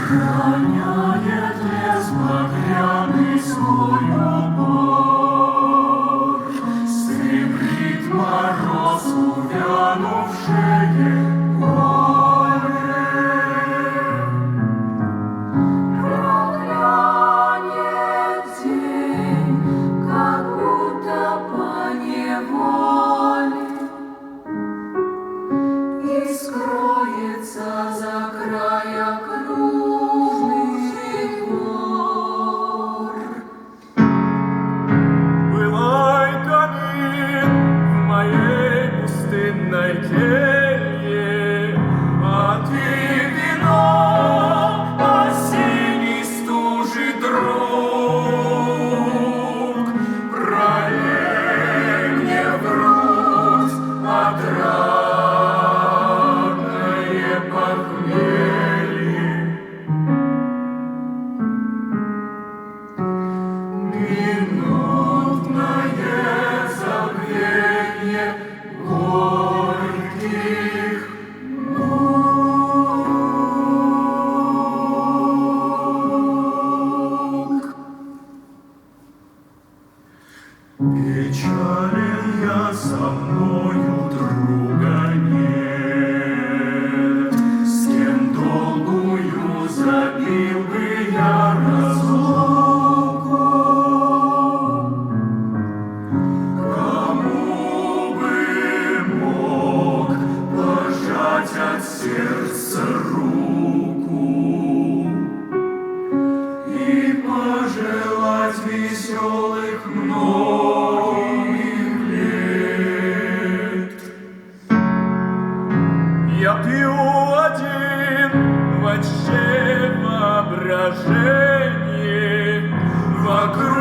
Роняет лес багряный свою бор, стыблит мороз увянувшее поле. Проглянет день, как будто по неволе, и скроется за края кружных гор. Былой камин в моей пустынной келье, а ты вино осенней стужи друг. Пролей мне в грудь отрадное похмелье. Минутное забвенье горьких мук. Печален я, со мною друга нет, с кем долгую забил бы я разлуку. Кому бы мог пожать от сердца руку и пожелать веселых многих лет? Я пью один в вообще воображении, вокруг